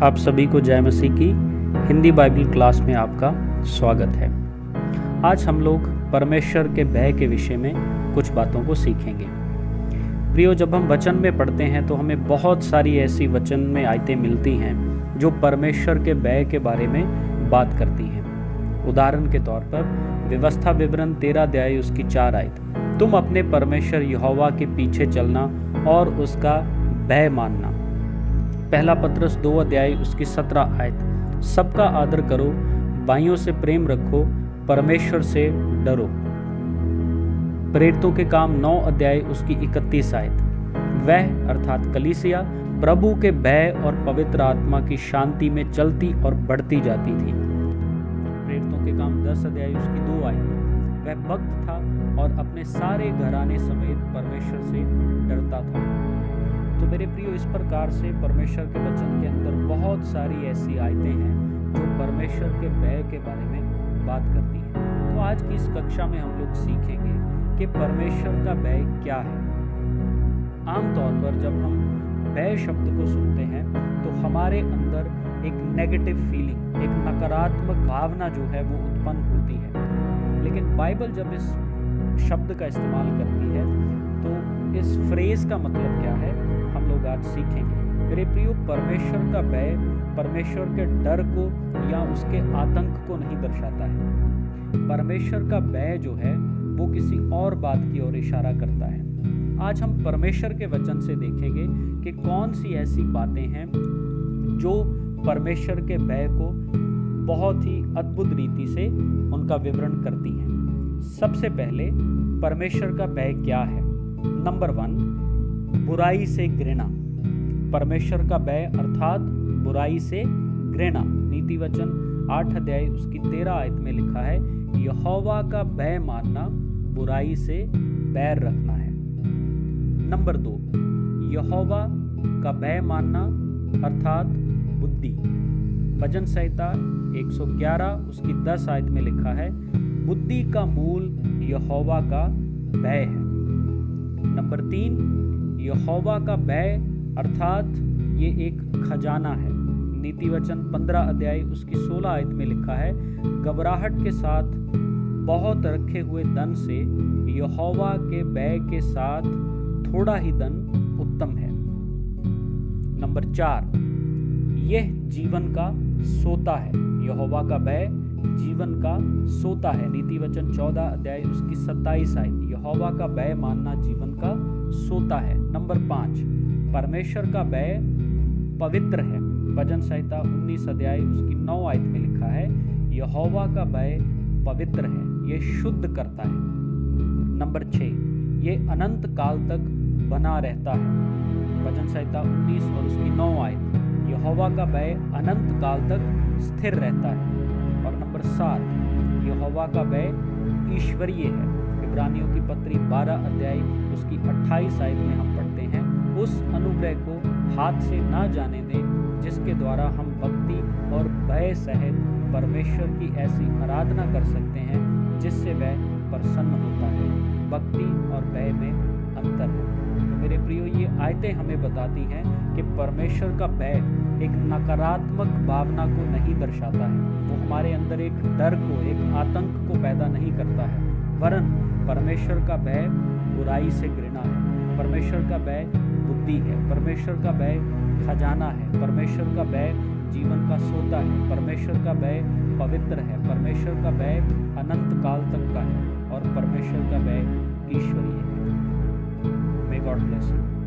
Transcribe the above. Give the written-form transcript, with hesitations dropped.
आप सभी को जय मसीह की हिंदी बाइबल क्लास में आपका स्वागत है। आज हम लोग परमेश्वर के भय के विषय में कुछ बातों को सीखेंगे। प्रियो, जब हम वचन में पढ़ते हैं तो हमें बहुत सारी ऐसी वचन में आयतें मिलती हैं जो परमेश्वर के भय के बारे में बात करती हैं। उदाहरण के तौर पर व्यवस्था विवरण 13 अध्याय उसकी 4 आयत, तुम अपने परमेश्वर यहोवा के पीछे चलना और उसका भय मानना। पहला पत्रस 2 अध्याय उसकी 17 आयत, सबका आदर करो, भाइयों से प्रेम रखो, परमेश्वर से डरो। प्रेरितों के काम 9 अध्याय उसकी 31 आयत, वह अर्थात कलीसिया प्रभु के भय और पवित्र आत्मा की शांति में चलती और बढ़ती जाती थी। प्रेरितों के काम 10 अध्याय उसकी 2 आयत, वह भक्त था और अपने सारे घराने समेत परमेश्वर से डरता था। तो मेरे प्रियो, इस प्रकार से परमेश्वर के वचन के अंदर बहुत सारी ऐसी आयतें हैं जो परमेश्वर के भय के बारे में बात करती हैं। तो आज की इस कक्षा में हम लोग सीखेंगे कि परमेश्वर का भय क्या है। आमतौर पर जब हम भय शब्द को सुनते हैं तो हमारे अंदर एक नेगेटिव फीलिंग, एक नकारात्मक भावना जो है वो उत्पन्न होती है। लेकिन बाइबल जब इस शब्द का इस्तेमाल करती है तो इस फ्रेज का मतलब क्या है हम लोग आज सीखेंगे। मेरे प्रियो, परमेश्वर का भय परमेश्वर के डर को या उसके आतंक को नहीं दर्शाता है। परमेश्वर का भय जो है वो किसी और बात की ओर इशारा करता है। आज हम परमेश्वर के वचन से देखेंगे कि कौन सी ऐसी बातें हैं जो परमेश्वर के भय को बहुत ही अद्भुत रीति से उनका विवरण करती हैं। सबसे पहले परमेश्वर का भय क्या है? नंबर 1, बुराई से घृणा। परमेश्वर का भय अर्थात बुराई से घृणा। नीति वचन 8 अध्याय उसकी 13 आयत में लिखा है, यहोवा का भय मानना, बुराई से बैर रखना है। नंबर 2, यहोवा का भय मानना अर्थात बुद्धि। भजन संहिता 111 उसकी 10 आयत में लिखा है, बुद्धि का मूल यहोवा का भय है। नंबर 3, यहोवा का भय अर्थात ये एक खजाना है। नीति वचन 15 अध्याय उसकी 16 आयत में लिखा है, घबराहट के साथ बहुत रखे हुए धन से यहोवा के भय के साथ थोड़ा ही धन उत्तम है। नंबर 4, यह जीवन का सोता है। यहोवा का भय जीवन का सोता है। नीति वचन 14 अध्याय उसकी 27 आयत, यहोवा का भय मानना जीवन का सोता है। नंबर 5, परमेश्वर का भय पवित्र है। भजन संहिता 19 अध्याय उसकी 9 आयत में लिखा है, यहोवा का भय पवित्र है, ये शुद्ध करता है। नंबर 6, ये अनंत काल तक बना रहता है। भजन संहिता 19 और उसकी 9 आयत, यहोवा का भय अनंत काल तक स्थिर रहता है। और नंबर 7, यहोवा का भय ईश्वरीय है। इब्रानियों की पत्री 12 अध्याय उसकी 28 आयत में हम पढ़ते हैं, उस अनुग्रह को हाथ से ना जाने दें जिसके द्वारा हम भक्ति और भय सहित परमेश्वर की ऐसी आराधना कर सकते हैं जिससे वह प्रसन्न होता है। भक्ति और भय में अंतर है। तो मेरे प्रियो, ये आयतें हमें बताती हैं कि परमेश्वर का भय एक नकारात्मक भावना को नहीं दर्शाता है। वो हमारे अंदर एक डर को, एक आतंक को पैदा नहीं करता है, वरन परमेश्वर का भय बुराई से घृणा है। परमेश्वर का भय बुद्धि है। परमेश्वर का भय खजाना है। परमेश्वर का भय जीवन का सोता है। परमेश्वर का भय पवित्र है। परमेश्वर का भय अनंत काल तक का है और परमेश्वर का भय ईश्वरीय है। May God bless you.